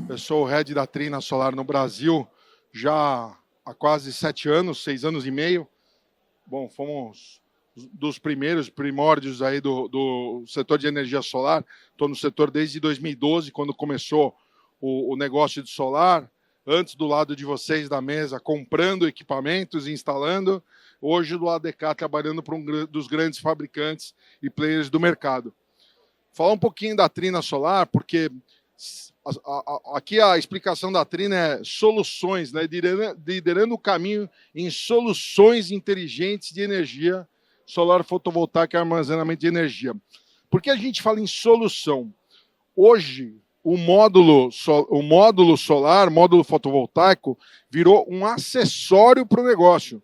Eu sou o head da Trina Solar no Brasil já há quase 7 anos, 6 anos e meio. Bom, fomos dos primórdios aí do setor de energia solar. Estou no setor desde 2012, quando começou o negócio de solar. Antes, do lado de vocês da mesa, comprando equipamentos e instalando. Hoje, do lado de cá, trabalhando para um dos grandes fabricantes e players do mercado. Falar um pouquinho da Trina Solar, porque aqui a explicação da Trina é soluções, né? Liderando o caminho em soluções inteligentes de energia solar fotovoltaica e armazenamento de energia. Por que a gente fala em solução? Hoje, o módulo solar, módulo fotovoltaico, virou um acessório para o negócio.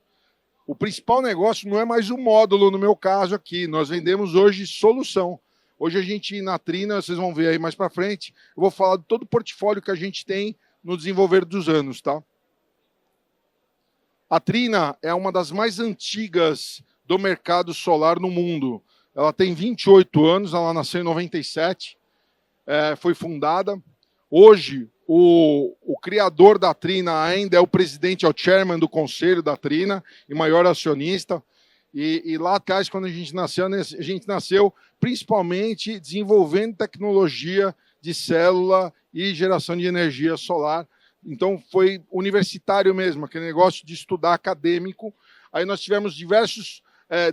O principal negócio não é mais o módulo, no meu caso aqui. Nós vendemos hoje solução. Hoje a gente, na Trina, vocês vão ver aí mais para frente, eu vou falar de todo o portfólio que a gente tem no desenvolver dos anos, tá? A Trina é uma das mais antigas do mercado solar no mundo. Ela tem 28 anos, ela nasceu em 97, foi fundada. Hoje, o criador da Trina ainda é o presidente, é o chairman do conselho da Trina e maior acionista. E lá atrás, quando a gente nasceu principalmente desenvolvendo tecnologia de célula e geração de energia solar. Então, foi universitário mesmo, aquele negócio de estudar acadêmico. Aí nós tivemos diversos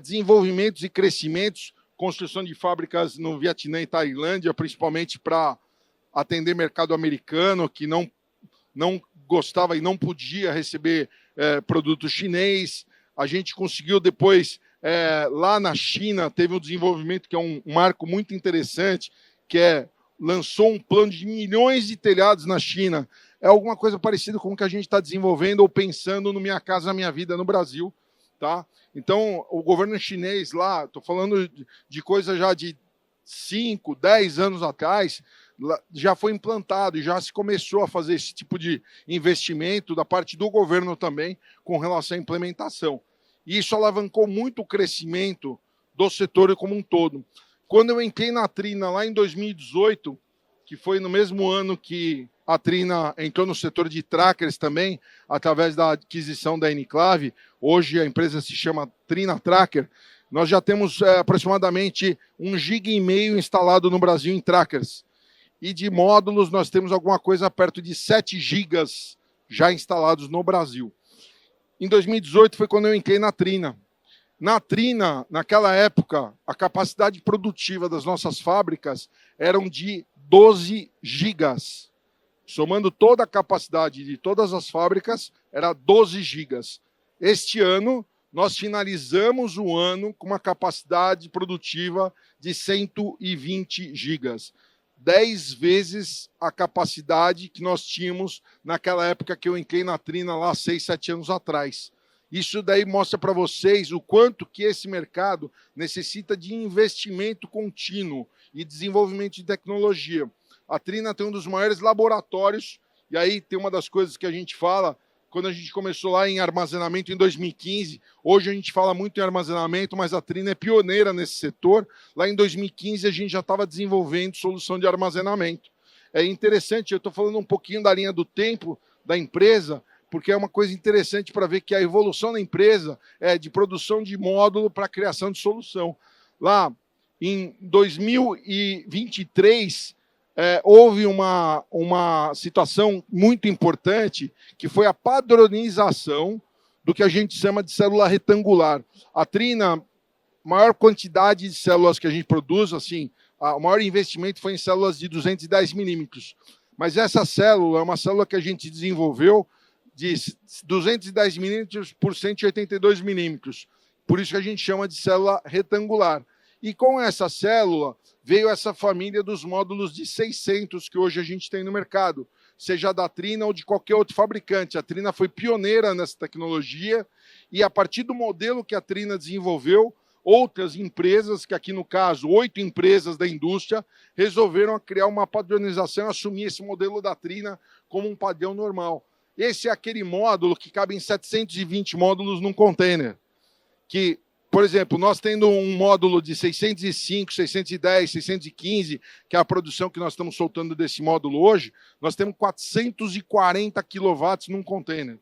desenvolvimentos e crescimentos, construção de fábricas no Vietnã e Tailândia, principalmente para atender mercado americano, que não gostava e não podia receber produto chinês. A gente conseguiu depois, lá na China, teve um desenvolvimento que é um marco muito interessante, que lançou um plano de milhões de telhados na China. É alguma coisa parecida com o que a gente está desenvolvendo ou pensando no Minha Casa Minha Vida no Brasil. Tá? Então, o governo chinês lá, estou falando de coisa já de 5, 10 anos atrás, já foi implantado e já se começou a fazer esse tipo de investimento da parte do governo também com relação à implementação. E isso alavancou muito o crescimento do setor como um todo. Quando eu entrei na Trina lá em 2018, que foi no mesmo ano que a Trina entrou no setor de trackers também, através da aquisição da Enclave, hoje a empresa se chama Trina Tracker, nós já temos aproximadamente 1,5 GB instalado no Brasil em trackers. E de módulos nós temos alguma coisa perto de 7 gigas já instalados no Brasil. Em 2018 foi quando eu entrei na Trina. Na Trina, naquela época, a capacidade produtiva das nossas fábricas eram de 12 gigas. Somando toda a capacidade de todas as fábricas, era 12 gigas. Este ano, nós finalizamos o ano com uma capacidade produtiva de 120 gigas. 10 vezes a capacidade que nós tínhamos naquela época que eu entrei na Trina lá 6, 7 anos atrás. Isso daí mostra para vocês o quanto que esse mercado necessita de investimento contínuo e desenvolvimento de tecnologia. A Trina tem um dos maiores laboratórios, e aí tem uma das coisas que a gente fala, quando a gente começou lá em armazenamento em 2015, hoje a gente fala muito em armazenamento, mas a Trina é pioneira nesse setor. Lá em 2015 a gente já estava desenvolvendo solução de armazenamento. É interessante, eu estou falando um pouquinho da linha do tempo da empresa, porque é uma coisa interessante para ver que a evolução da empresa é de produção de módulo para criação de solução. Lá em 2023, houve uma situação muito importante, que foi a padronização do que a gente chama de célula retangular. A Trina, maior quantidade de células que a gente produz, assim, o maior investimento foi em células de 210 milímetros. Mas essa célula é uma célula que a gente desenvolveu de 210 milímetros por 182 milímetros. Por isso que a gente chama de célula retangular. E com essa célula veio essa família dos módulos de 600 que hoje a gente tem no mercado, seja da Trina ou de qualquer outro fabricante. A Trina foi pioneira nessa tecnologia e a partir do modelo que a Trina desenvolveu, outras empresas, que aqui no caso 8 empresas da indústria, resolveram criar uma padronização e assumir esse modelo da Trina como um padrão normal. Esse é aquele módulo que cabe em 720 módulos num container, que por exemplo, nós tendo um módulo de 605, 610, 615, que é a produção que nós estamos soltando desse módulo hoje, nós temos 440 quilowatts num container.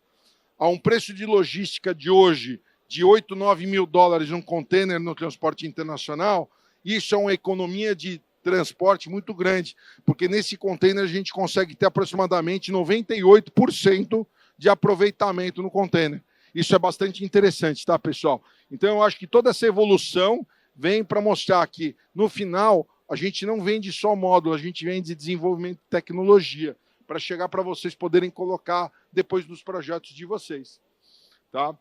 A um preço de logística de hoje de 8, 9 mil dólares num container no transporte internacional, isso é uma economia de transporte muito grande, porque nesse container a gente consegue ter aproximadamente 98% de aproveitamento no container. Isso é bastante interessante, tá, pessoal? Então, eu acho que toda essa evolução vem para mostrar que, no final, a gente não vende só módulo, a gente vende desenvolvimento de tecnologia, para chegar para vocês poderem colocar depois nos projetos de vocês. Tá?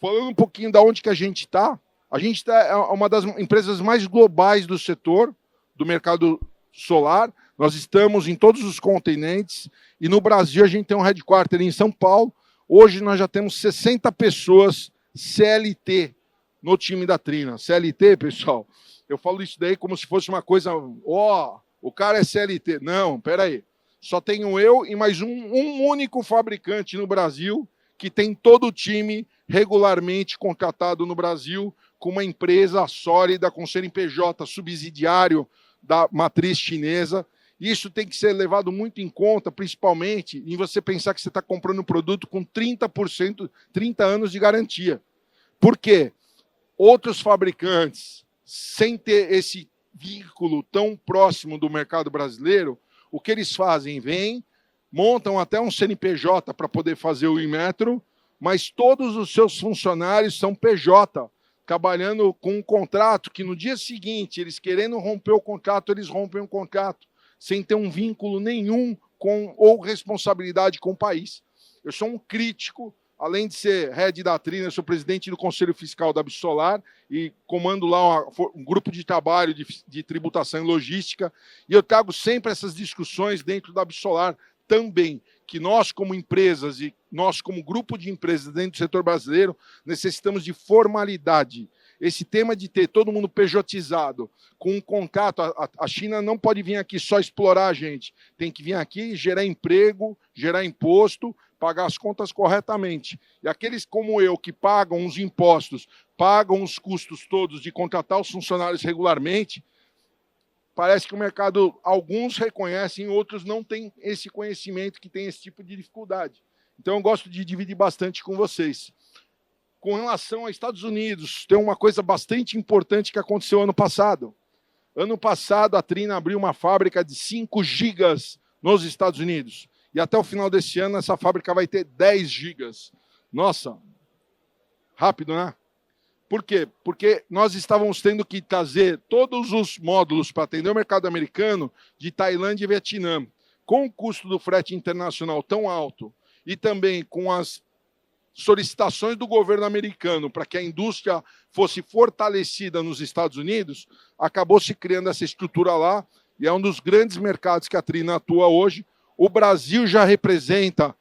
Falando um pouquinho da onde que a gente está é uma das empresas mais globais do setor, do mercado solar. Nós estamos em todos os continentes, e no Brasil a gente tem um headquarter em São Paulo. Hoje nós já temos 60 pessoas CLT no time da Trina. CLT, pessoal, eu falo isso daí como se fosse uma coisa, o cara é CLT. Não, peraí. Só tenho eu e mais um único fabricante no Brasil que tem todo o time regularmente contratado no Brasil com uma empresa sólida, com CNPJ subsidiário da matriz chinesa. Isso tem que ser levado muito em conta, principalmente em você pensar que você está comprando um produto com 30%, 30 anos de garantia. Por quê? Outros fabricantes, sem ter esse vínculo tão próximo do mercado brasileiro, o que eles fazem? Vêm, montam até um CNPJ para poder fazer o Inmetro, mas todos os seus funcionários são PJ, trabalhando com um contrato que no dia seguinte, eles querendo romper o contrato, eles rompem o contrato, sem ter um vínculo nenhum com ou responsabilidade com o país. Eu sou um crítico, além de ser head da Trina, eu sou presidente do Conselho Fiscal da Absolar e comando lá um grupo de trabalho de tributação e logística, e eu trago sempre essas discussões dentro da Absolar também, que nós como empresas e nós como grupo de empresas dentro do setor brasileiro necessitamos de formalidade. Esse tema de ter todo mundo pejotizado, com um contrato, a China não pode vir aqui só explorar a gente, tem que vir aqui gerar emprego, gerar imposto, pagar as contas corretamente. E aqueles como eu, que pagam os impostos, pagam os custos todos de contratar os funcionários regularmente, parece que o mercado, alguns reconhecem, outros não têm esse conhecimento, que tem esse tipo de dificuldade. Então, eu gosto de dividir bastante com vocês. Com relação aos Estados Unidos, tem uma coisa bastante importante que aconteceu ano passado. Ano passado, a Trina abriu uma fábrica de 5 gigas nos Estados Unidos. E até o final desse ano, essa fábrica vai ter 10 gigas. Nossa, rápido, né? Por quê? Porque nós estávamos tendo que trazer todos os módulos para atender o mercado americano de Tailândia e Vietnã. Com o custo do frete internacional tão alto e também com as solicitações do governo americano para que a indústria fosse fortalecida nos Estados Unidos, acabou se criando essa estrutura lá, e é um dos grandes mercados que a Trina atua hoje. O Brasil já representa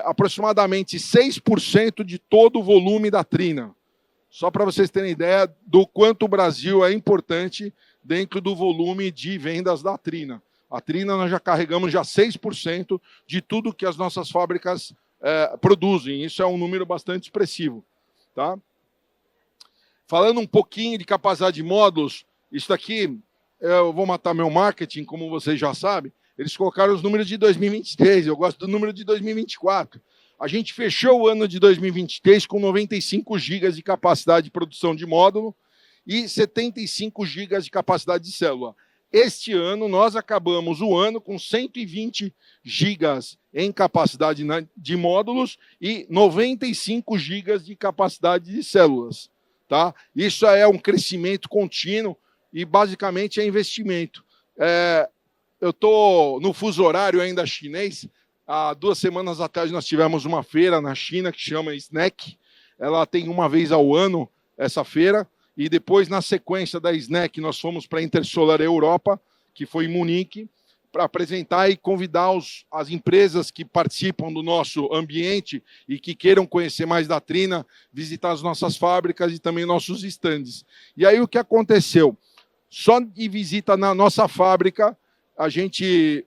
aproximadamente 6% de todo o volume da Trina. Só para vocês terem ideia do quanto o Brasil é importante dentro do volume de vendas da Trina. A Trina nós já carregamos 6% de tudo que as nossas fábricas produzem. Isso é um número bastante expressivo. Tá? Falando um pouquinho de capacidade de módulos, isso daqui, eu vou matar meu marketing, como vocês já sabem, eles colocaram os números de 2023, eu gosto do número de 2024. A gente fechou o ano de 2023 com 95 gigas de capacidade de produção de módulo e 75 gigas de capacidade de célula. Este ano, nós acabamos o ano com 120 gigas em capacidade de módulos e 95 gigas de capacidade de células. Tá? Isso é um crescimento contínuo e, basicamente, é investimento. Eu estou no fuso horário ainda chinês. Há 2 semanas atrás, nós tivemos uma feira na China que chama SNEC. Ela tem uma vez ao ano essa feira. E depois, na sequência da SNEC, nós fomos para a Intersolar Europa, que foi em Munique, para apresentar e convidar as empresas que participam do nosso ambiente e que queiram conhecer mais da Trina, visitar as nossas fábricas e também nossos estandes. E aí, o que aconteceu? Só de visita na nossa fábrica, a gente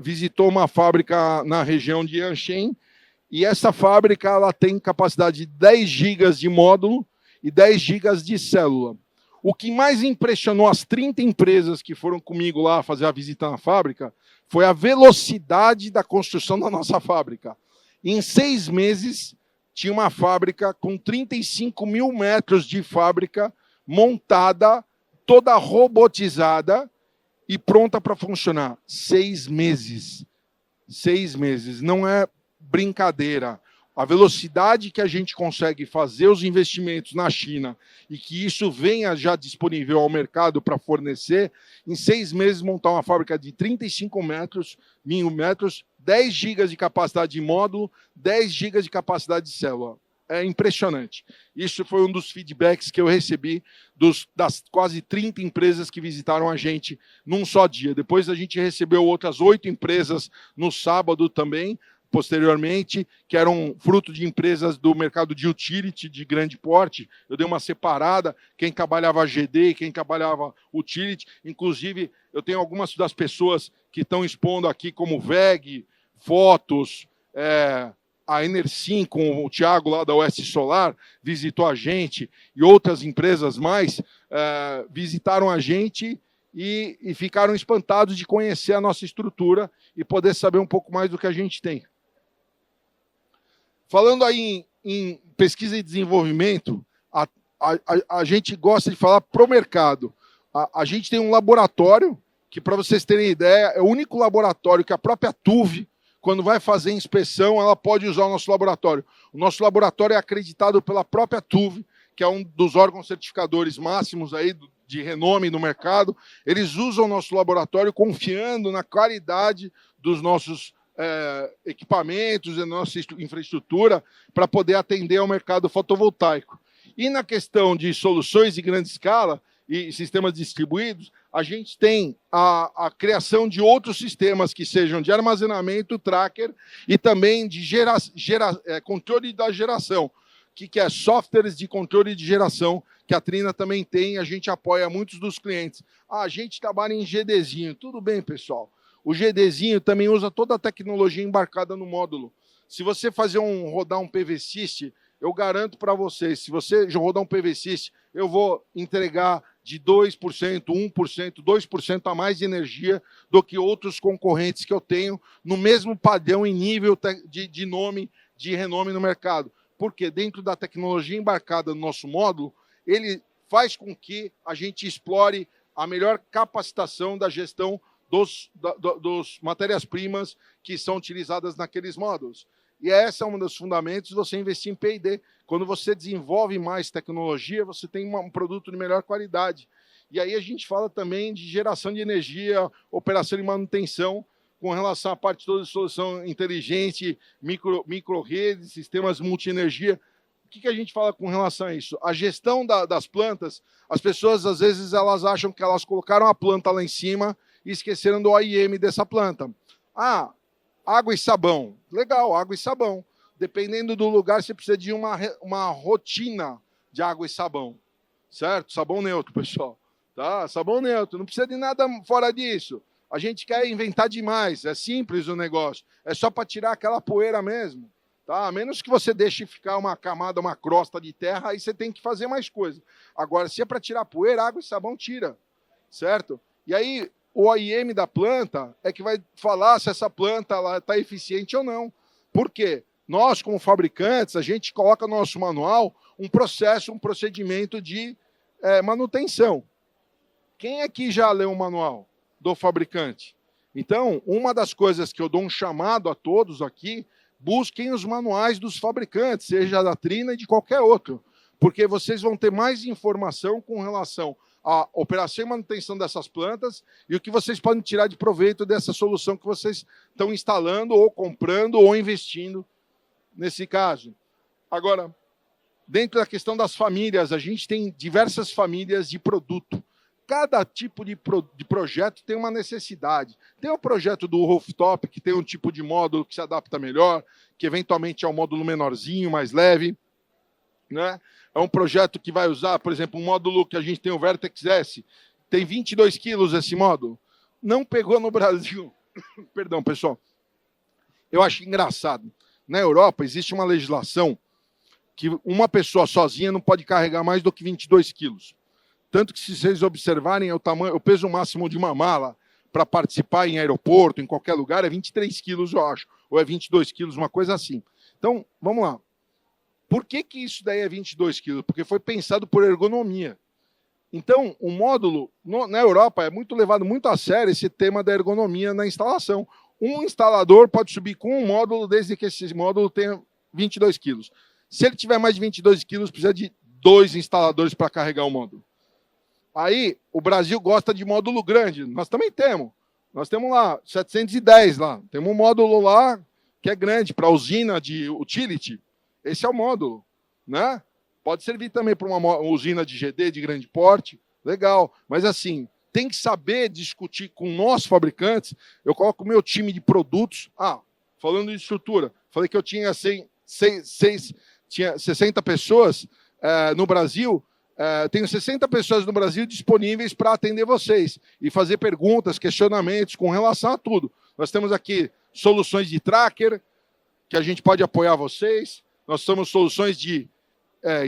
visitou uma fábrica na região de Yancheng, e essa fábrica ela tem capacidade de 10 gigas de módulo e 10 gigas de célula. O que mais impressionou as 30 empresas que foram comigo lá fazer a visita na fábrica foi a velocidade da construção da nossa fábrica. Em 6 meses, tinha uma fábrica com 35 mil metros de fábrica montada, toda robotizada e pronta para funcionar. 6 meses. 6 meses. Não é brincadeira. A velocidade que a gente consegue fazer os investimentos na China e que isso venha já disponível ao mercado para fornecer, em 6 meses montar uma fábrica de 35 mil metros, 10 gigas de capacidade de módulo, 10 gigas de capacidade de célula. É impressionante. Isso foi um dos feedbacks que eu recebi das quase 30 empresas que visitaram a gente num só dia. Depois a gente recebeu outras 8 empresas no sábado também, posteriormente, que eram fruto de empresas do mercado de utility de grande porte. Eu dei uma separada, quem trabalhava GD e quem trabalhava utility. Inclusive, eu tenho algumas das pessoas que estão expondo aqui, como VEG, Fotos, a Enersim, com o Thiago lá da OS Solar, visitou a gente, e outras empresas mais visitaram a gente e ficaram espantados de conhecer a nossa estrutura e poder saber um pouco mais do que a gente tem. Falando aí em pesquisa e desenvolvimento, a gente gosta de falar para o mercado. A gente tem um laboratório que, para vocês terem ideia, é o único laboratório que a própria TUV, quando vai fazer inspeção, ela pode usar o nosso laboratório. O nosso laboratório é acreditado pela própria TUV, que é um dos órgãos certificadores máximos aí de renome no mercado. Eles usam o nosso laboratório confiando na qualidade dos nossos equipamentos e nossa infraestrutura para poder atender ao mercado fotovoltaico. E na questão de soluções de grande escala e sistemas distribuídos, a gente tem a criação de outros sistemas que sejam de armazenamento, tracker e também de controle da geração, que é softwares de controle de geração, que a Trina também tem, a gente apoia muitos dos clientes. A gente trabalha em GDzinho, tudo bem, pessoal. O GDzinho também usa toda a tecnologia embarcada no módulo. Se você rodar um PV-Syst, eu garanto para vocês, se você rodar um PV-Syst, eu vou entregar de 2%, 1%, 2% a mais de energia do que outros concorrentes que eu tenho no mesmo padrão e nível de nome, de renome no mercado. Porque dentro da tecnologia embarcada no nosso módulo, ele faz com que a gente explore a melhor capacitação da gestão dos matérias-primas que são utilizadas naqueles módulos. E esse é um dos fundamentos de você investir em P&D. Quando você desenvolve mais tecnologia, você tem um produto de melhor qualidade. E aí a gente fala também de geração de energia, operação e manutenção, com relação à parte toda de solução inteligente, micro-redes, sistemas multi-energia. O que a gente fala com relação a isso? A gestão das plantas, as pessoas, às vezes, elas acham que elas colocaram a planta lá em cima e esqueceram do OIM dessa planta. Água e sabão. Legal, água e sabão. Dependendo do lugar, você precisa de uma rotina de água e sabão. Certo? Sabão neutro, pessoal. Tá? Sabão neutro. Não precisa de nada fora disso. A gente quer inventar demais. É simples o negócio. É só para tirar aquela poeira mesmo. Tá? A menos que você deixe ficar uma camada, uma crosta de terra, aí você tem que fazer mais coisa. Agora, se é para tirar poeira, água e sabão tira. Certo? E aí, o OIM da planta é que vai falar se essa planta está eficiente ou não. Por quê? Nós, como fabricantes, a gente coloca no nosso manual um processo, um procedimento de manutenção. Quem aqui já leu o manual do fabricante? Então, uma das coisas que eu dou um chamado a todos aqui, busquem os manuais dos fabricantes, seja da Trina e de qualquer outro, porque vocês vão ter mais informação com relação a operação e manutenção dessas plantas e o que vocês podem tirar de proveito dessa solução que vocês estão instalando ou comprando ou investindo nesse caso. Agora, dentro da questão das famílias, a gente tem diversas famílias de produto. Cada tipo de projeto tem uma necessidade. Tem o projeto do rooftop, que tem um tipo de módulo que se adapta melhor, que eventualmente é um módulo menorzinho, mais leve, né? É um projeto que vai usar, por exemplo, um módulo que a gente tem, o Vertex S, tem 22 quilos esse módulo. Não pegou no Brasil. Perdão, pessoal. Eu acho engraçado. Na Europa existe uma legislação que uma pessoa sozinha não pode carregar mais do que 22 quilos. Tanto que, se vocês observarem, o peso máximo de uma mala para participar em aeroporto, em qualquer lugar, é 23 quilos, eu acho. Ou é 22 quilos, uma coisa assim. Então, vamos lá. Por que isso daí é 22 quilos? Porque foi pensado por ergonomia. Então, o módulo, na Europa, é levado muito a sério esse tema da ergonomia na instalação. Um instalador pode subir com um módulo, desde que esse módulo tenha 22 quilos. Se ele tiver mais de 22 quilos, precisa de 2 instaladores para carregar o módulo. Aí, o Brasil gosta de módulo grande. Nós também temos. Nós temos lá 710 lá. Temos um módulo lá que é grande, para usina de utility. Esse é o módulo, né? Pode servir também para uma usina de GD de grande porte. Legal. Mas, assim, tem que saber discutir com nós, fabricantes. Eu coloco o meu time de produtos. Falando de estrutura, falei que eu tinha tinha 60 pessoas no Brasil. Tenho 60 pessoas no Brasil disponíveis para atender vocês e fazer perguntas, questionamentos com relação a tudo. Nós temos aqui soluções de tracker, que a gente pode apoiar vocês. Nós temos soluções de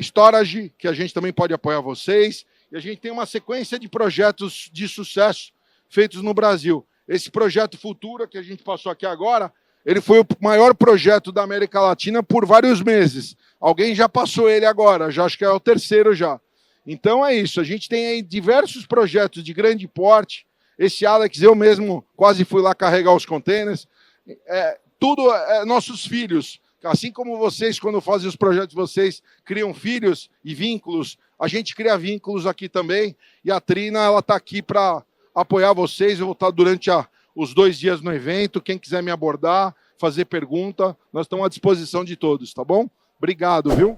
storage, que a gente também pode apoiar vocês. E a gente tem uma sequência de projetos de sucesso feitos no Brasil. Esse projeto Futura, que a gente passou aqui agora, ele foi o maior projeto da América Latina por vários meses. Alguém já passou ele agora, já acho que é o terceiro já. Então é isso, a gente tem aí diversos projetos de grande porte. Esse Alex, eu mesmo quase fui lá carregar os containers. Tudo nossos filhos. Assim como vocês, quando fazem os projetos, vocês criam filhos e vínculos, a gente cria vínculos aqui também. E a Trina, ela está aqui para apoiar vocês. Eu vou estar durante os 2 dias no evento. Quem quiser me abordar, fazer pergunta, nós estamos à disposição de todos, tá bom? Obrigado, viu?